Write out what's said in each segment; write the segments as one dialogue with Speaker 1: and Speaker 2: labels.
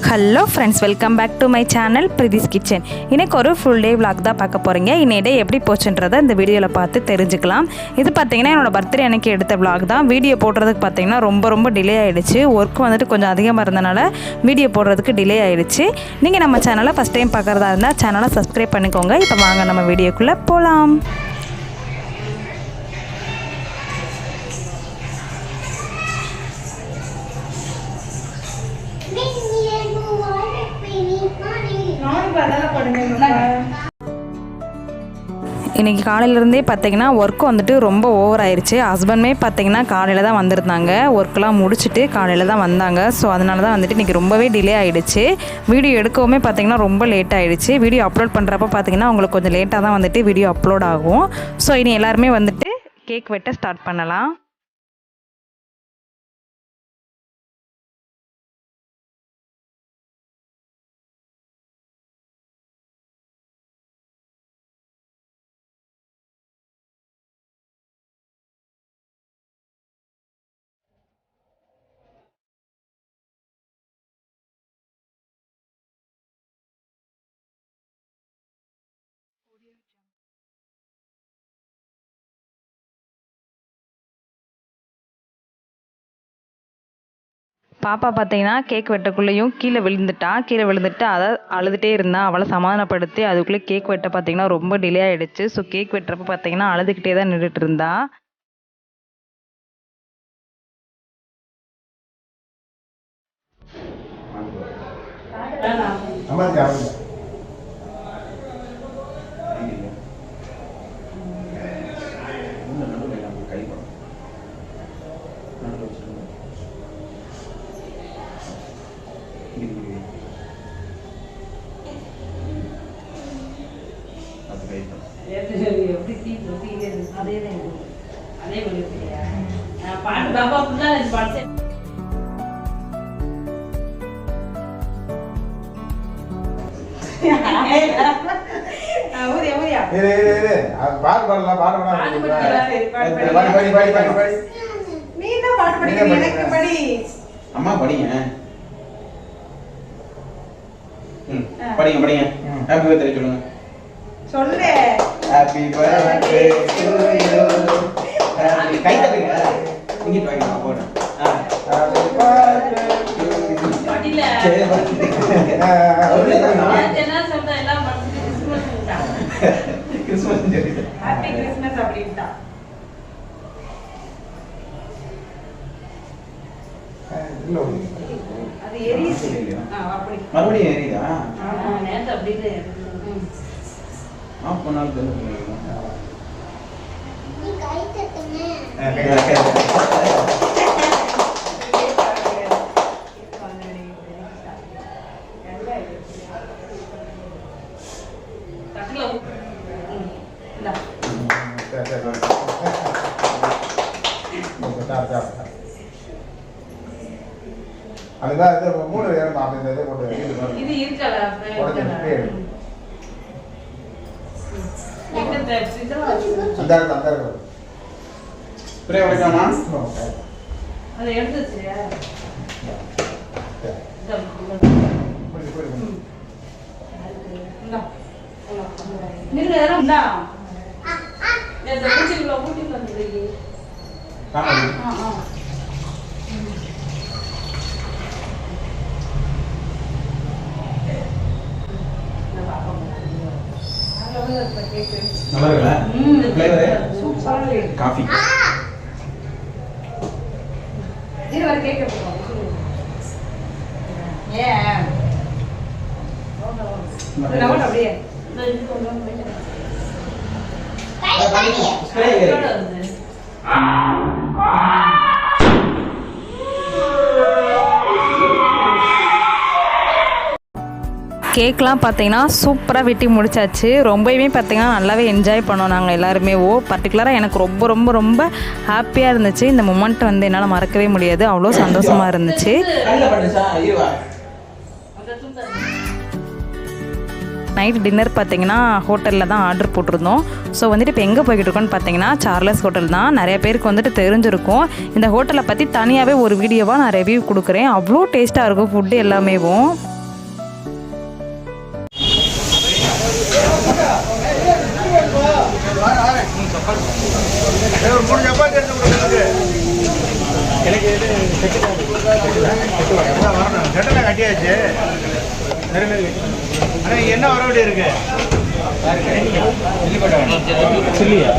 Speaker 1: Hello friends, welcome back to my channel Pratheesh kitchen. இன்றைக்கி ஒரு full day vlog தான் பார்க்க போகிறீங்க. இன்னைய டே எப்படி போச்சுன்றதை இந்த வீடியோவில் பார்த்து தெரிஞ்சுக்கலாம். இது பார்த்தீங்கன்னா என்னோடய பர்த்டே அன்றைக்கி எடுத்த விளாக் தான். வீடியோ போடுறதுக்கு பார்த்தீங்கன்னா ரொம்ப டிலே ஆகிடுச்சு. ஒர்க் வந்துட்டு கொஞ்சம் அதிகமாக இருந்தனால வீடியோ போடுறதுக்கு டிலே ஆகிடுச்சு. நீங்கள் நம்ம சேனலை ஃபஸ்ட் டைம் பார்க்குறதா இருந்தால் சேனலை சப்ஸ்கிரைப் பண்ணிக்கோங்க. இப்போ வாங்க நம்ம வீடியோக்குள்ளே போகலாம். இன்றைக்கி காலையிலேருந்தே பார்த்தீங்கன்னா ஒர்க்கு வந்துட்டு ரொம்ப ஓவர் ஆயிடுச்சு. ஹஸ்பண்டுமே பார்த்தீங்கன்னா காலையில் தான் வந்திருந்தாங்க. ஒர்க்கெலாம் முடிச்சுட்டு காலையில் தான் வந்தாங்க. ஸோ அதனால தான் வந்துட்டு இன்றைக்கி ரொம்பவே டிலே ஆகிடுச்சு. வீடியோ எடுக்கவுமே பார்த்தீங்கன்னா ரொம்ப லேட் ஆகிடுச்சு. வீடியோ அப்லோட் பண்ணுறப்ப பார்த்தீங்கன்னா உங்களுக்கு கொஞ்சம் லேட்டாக தான் வந்துட்டு வீடியோ அப்லோட் ஆகும். ஸோ இனி எல்லாருமே வந்துட்டு கேக் வெட்ட ஸ்டார்ட் பண்ணலாம். பாப்பா பார்த்தீங்கன்னா கேக் வெட்டக்குள்ளேயும் கீழே விழுந்துட்டு அதை அழுதுகிட்டே இருந்தான். அவளை சமாதானப்படுத்தி அதுக்குள்ளே கேக் வெட்ட பார்த்தீங்கன்னா ரொம்ப டிலே ஆகிடுச்சு. ஸோ கேக் வெட்டுறப்ப பார்த்தீங்கன்னா அழுதுகிட்டே தான் நின்றுட்டு இருந்தா.
Speaker 2: அம்மா படிங்க படிங்க படிங்க. ஹாப்பி பர்த்டே சொல்லுங்க. சொல்லு. Happy birthday to you. கை தட்டுங்க. இங்க வாங்க போடு. Happy birthday to you. படில. என்ன சொல்றா எல்லாம் கிறிஸ்மஸ் சொல்லி. ஹாப்பி கிறிஸ்மஸ் அப்படிட்டா. அது எரியுது. அப்படி மறுபடியும் எரியுதா? நேத்து அப்படியே ஆஃப் பண்ணாலும் தெரியும். நீ கை தட்டுங்க.
Speaker 3: அதுதான் இது மூணு வேணும். அந்த இதை போட்டு
Speaker 2: இது இருக்கல அதை எடுத்துச்சு.
Speaker 3: நல்லா இருக்குல்ல? Flavour super. காஃபி
Speaker 2: இது வர கேக் எடுத்துக்கோ. ஏன் நான் அப்படியே இது கொண்டு வந்து ஸ்ப்ரே
Speaker 1: கேக்லாம் பார்த்தீங்கன்னா சூப்பராக வெட்டி முடிச்சாச்சு. ரொம்பவே பார்த்தீங்கன்னா நல்லாவே என்ஜாய் பண்ணோம் நாங்கள் எல்லாருமே. பர்டிகுலராக எனக்கு ரொம்ப ஹாப்பியாக இருந்துச்சு. இந்த மொமெண்ட் வந்து என்னால் மறக்கவே முடியாது. அவ்வளோ சந்தோஷமாக இருந்துச்சு. நைட் டின்னர் பார்த்தீங்கன்னா ஹோட்டலில் தான் ஆர்டர் போட்டிருந்தோம். ஸோ வந்துட்டு இப்போ எங்கே போய்கிட்டு இருக்கோன்னு பார்த்தீங்கன்னா சார்லஸ் ஹோட்டல் தான். நிறைய பேருக்கு வந்துட்டு தெரிஞ்சிருக்கும். இந்த ஹோட்டலை பற்றி தனியாகவே ஒரு வீடியோவாக நான் ரிவ்யூ கொடுக்குறேன். அவ்வளோ டேஸ்ட்டாக இருக்கும் ஃபுட்டு எல்லாமேவும்.
Speaker 3: ஒரு 3 சப்பாத்தி எடுத்து கொடுங்க. எனக்கு இது வரணும். செட்டை கட்டியாச்சு. ஆனால் இங்கே என்ன வரவேண்டி இருக்கு? சில்லியா?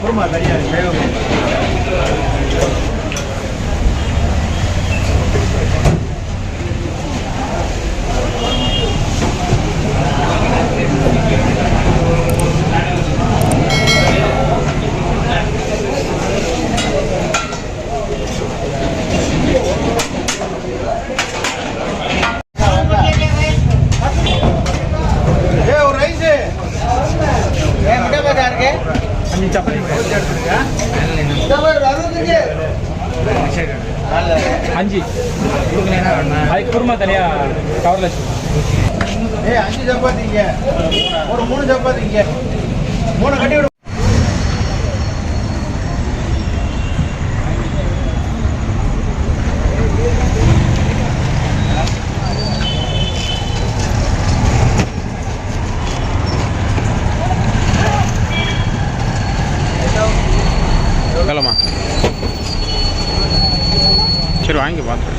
Speaker 3: குருமா தனியா இருக்கு.
Speaker 4: அஞ்சு அதுக்கு குருமா தனியா கவர்ல
Speaker 3: ஏ 5 சப்பாத்திங்க. ஒரு 3 சப்பாத்திங்க. 3 கட்டி விடு.
Speaker 2: வேலைமா சரி வாங்கி பார்த்து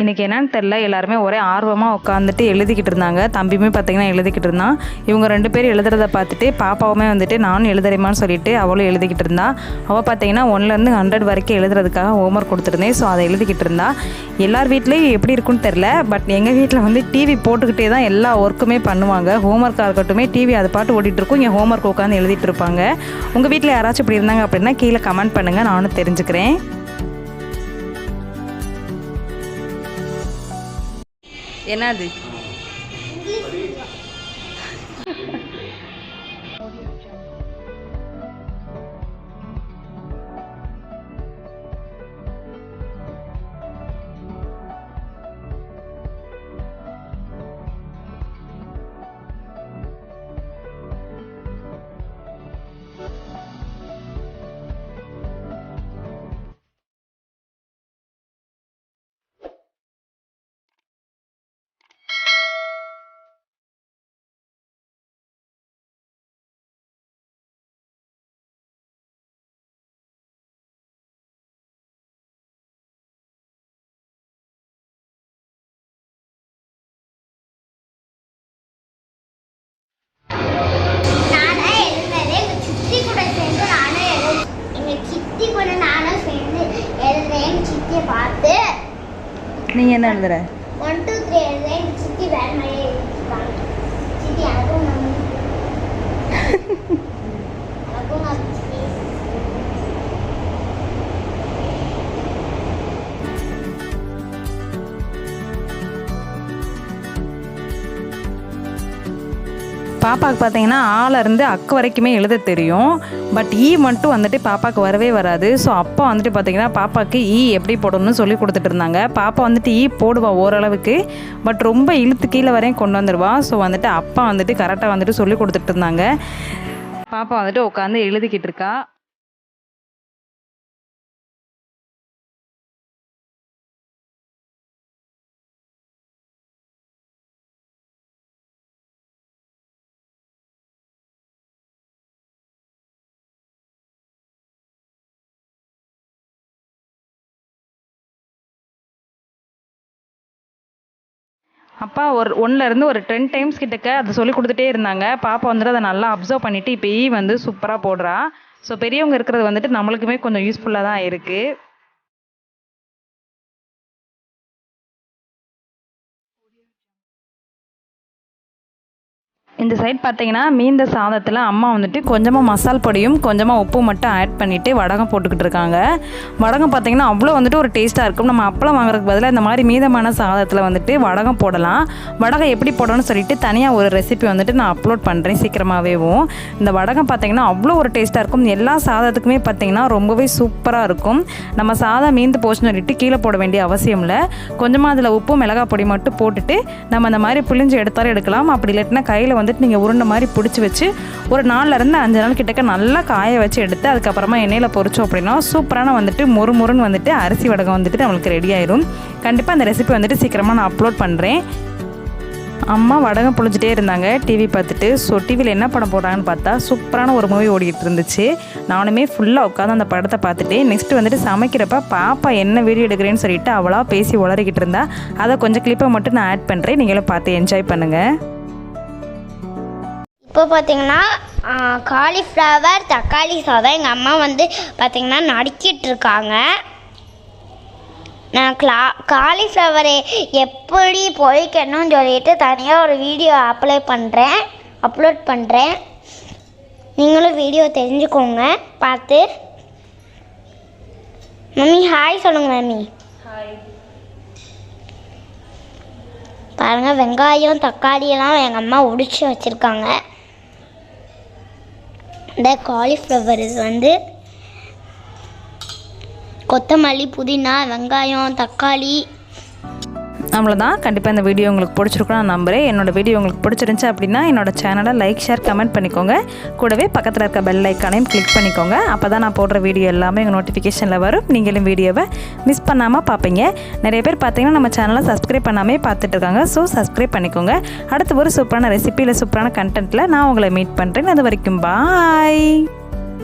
Speaker 1: இன்றைக்கி என்னன்னு தெரில, எல்லாருமே ஒரே ஆர்வமாக உட்காந்துட்டு எழுதிக்கிட்டு இருந்தாங்க. தம்பியுமே பார்த்திங்கன்னா எழுதிக்கிட்டு இருந்தான். இவங்க 2 பேர் எழுதுறதை பார்த்துட்டு பாப்பாவுமே வந்துட்டு நானும் எழுதுறேமான்னு சொல்லிட்டு அவளும் எழுதிக்கிட்டு இருந்தா. அவள் பார்த்திங்கன்னா 1லேருந்து 100 வரைக்கும் எழுதுறதுக்காக ஹோம்ஒர்க் கொடுத்துருந்தேன். ஸோ அதை எழுதிக்கிட்டு இருந்தா. எல்லார் வீட்லேயும் எப்படி இருக்குன்னு தெரில, பட் எங்கள் வீட்டில் வந்து டிவி போட்டுக்கிட்டே தான் எல்லா ஒர்க்குமே பண்ணுவாங்க. ஹோம்ஒர்க்காக இருக்கட்டும், டிவி அது பாட்டு ஓடிட்டுருக்கும், இங்கே ஹோம்ஒர்க் உட்காந்து எழுதிட்டு இருப்பாங்க. உங்கள் வீட்டில் யாராச்சும் இப்படி இருந்தாங்க அப்படின்னா கீழே கமெண்ட் பண்ணுங்கள், நானும் தெரிஞ்சுக்கிறேன். என்னது நீ என்ன எழுதுற?
Speaker 5: 1 2 3 எழுதுறேன். சித்தி வேற மாதிரி எழுதிருக்காங்க. சித்தி அதுவும்
Speaker 1: பாப்பாவுக்கு பார்த்தீங்கன்னா ஆலேருந்து அக்கு வரைக்குமே எழுத தெரியும். பட் ஈ மட்டும் வந்துட்டு பாப்பாவுக்கு வரவே வராது. ஸோ அப்பா வந்துட்டு பார்த்தீங்கன்னா பாப்பாவுக்கு ஈ எப்படி போடணும்னு சொல்லி கொடுத்துட்டு இருந்தாங்க. பாப்பா வந்துட்டு ஈ போடுவா ஓரளவுக்கு, பட் ரொம்ப இழுத்து கீழே வரையும் கொண்டு வந்துடுவா. ஸோ வந்துட்டு அப்பா வந்துட்டு கரெக்டாக வந்துட்டு சொல்லி கொடுத்துட்டு இருந்தாங்க. பாப்பா வந்துட்டு உட்காந்து எழுதிக்கிட்டு இருக்கா. அப்பா ஒரு 1லேருந்து ஒரு 10 டைம்ஸ் கிட்டக்க அதை சொல்லி கொடுத்துட்டே இருந்தாங்க. பாப்பா வந்துட்டு அதை நல்லா அப்சர்வ் பண்ணிவிட்டு இப்போ ஈ வந்து சூப்பராக போடுறா. ஸோ பெரியவங்க இருக்கிறது வந்துட்டு நம்மளுக்குமே கொஞ்சம் யூஸ்ஃபுல்லாக தான் இருக்குது. இந்த சைட் பார்த்தீங்கன்னா மீந்த சாதத்தில் அம்மா வந்துட்டு கொஞ்சமாக மசால் பொடியும் கொஞ்சமாக உப்பு மட்டும் ஆட் பண்ணிவிட்டு வடகம் போட்டுக்கிட்டு இருக்காங்க. வடகம் பார்த்தீங்கன்னா அவ்வளோ வந்துட்டு ஒரு டேஸ்ட்டாக இருக்கும். நம்ம அப்பளம் வாங்குறதுக்கு பதிலாக இந்த மாதிரி மீதமான சாதத்தில் வந்துட்டு வடகம் போடலாம். வடகம் எப்படி போடணும்னு சொல்லிட்டு தனியாக ஒரு ரெசிபி வந்துட்டு நான் அப்லோட் பண்ணுறேன் சீக்கிரமாகவேவும். இந்த வடகம் பார்த்தீங்கன்னா அவ்வளோ ஒரு டேஸ்ட்டாக இருக்கும். எல்லா சாதத்துக்குமே பார்த்தீங்கன்னா ரொம்பவே சூப்பராக இருக்கும். நம்ம சாதம் மீந்து போச்சுன்னு சொல்லிட்டு கீழே போட வேண்டிய அவசியம் இல்லை. கொஞ்சமாக அதில் உப்பு மிளகாய் பொடி மட்டும் போட்டுட்டு நம்ம அந்த மாதிரி புளிஞ்சு எடுத்தாலும் எடுக்கலாம். அப்படி இல்லாட்டினா கையில் வந்துட்டு நீங்கள் உருண்டை மாதிரி பிடிச்சி வச்சு ஒரு 4லேருந்து 5 நாள் கிட்டக்க நல்லா காய வச்சு எடுத்து அதுக்கப்புறமா எண்ணெயில் பொரிச்சோம் அப்படின்னா சூப்பரான வந்துட்டு முறுமுறுன்னு வந்துட்டு அரிசி வடகம் வந்துட்டு நம்மளுக்கு ரெடி ஆயிடும். கண்டிப்பாக அந்த ரெசிபி வந்துட்டு சீக்கிரமாக நான் அப்லோட் பண்ணுறேன். அம்மா வடகம் புழிஞ்சிட்டே இருந்தாங்க டிவி பார்த்துட்டு. ஸோ டிவியில் என்ன படம் போடுறாங்கன்னு பார்த்தா சூப்பரான ஒரு மூவி ஓடிக்கிட்டு இருந்துச்சு. நானுமே ஃபுல்லாக உட்காந்து அந்த படத்தை பார்த்துட்டு நெக்ஸ்ட்டு வந்துட்டு சமைக்கிறப்ப பாப்பா என்ன வீடியோ எடுக்கிறேன்னு சொல்லிட்டு அவளாக பேசி உளறிக்கிட்டு இருந்தா. அதை கொஞ்சம் கிளிப்பை மட்டும் நான் ஆட் பண்ணுறேன், நீங்களும் பார்த்து என்ஜாய் பண்ணுங்கள்.
Speaker 5: இப்போ பார்த்தீங்கன்னா காலிஃப்ளவர் தக்காளி சாதம் எங்கள் அம்மா வந்து பார்த்திங்கன்னா நறுக்கிட்டு இருக்காங்க. நான் காலிஃப்ளவரை எப்படி பொரிக்கணும்னு சொல்லிட்டு தனியாக ஒரு வீடியோ அப்லோட் பண்ணுறேன். நீங்களும் வீடியோ தெரிஞ்சுக்கோங்க பார்த்து. மம்மி ஹாய் சொல்லுங்கள். Mummy hi. பாருங்கள், வெங்காயம் தக்காளியெல்லாம் எங்கள் அம்மா உடிச்சு வச்சுருக்காங்க. இந்த காலிஃப்ளவர் இது வந்து கொத்தமல்லி புதினா வெங்காயம் தக்காளி.
Speaker 1: அவ்வளோதான். கண்டிப்பாக இந்த வீடியோ உங்களுக்கு பிடிச்சிருக்கும் நான் நம்புகிறேன். என்னோடய வீடியோ உங்களுக்கு பிடிச்சிருந்துச்சு அப்படின்னா என்னோடய சேனலை லைக் ஷேர் கமெண்ட் பண்ணிக்கோங்க. கூடவே பக்கத்தில் இருக்க பெல் ஐக்கானையும் கிளிக் பண்ணிக்கோங்க. அப்போ தான் நான் போடுற வீடியோ எல்லாமே எங்கள் நோட்டிஃபிகேஷனில் வரும். நீங்களும் வீடியோவை மிஸ் பண்ணாமல் பார்ப்பீங்க. நிறைய பேர் பார்த்தீங்கன்னா நம்ம சேனலை சப்ஸ்கிரைப் பண்ணாமே பார்த்துட்டு இருக்காங்க. ஸோ சப்ஸ்கிரைப் பண்ணிக்கோங்க. அடுத்து ஒரு சூப்பரான ரெசிபியில் சூப்பரான கண்டென்ட்டில் நான் உங்களை மீட் பண்ணுறேன். அது வரைக்கும் பாய்.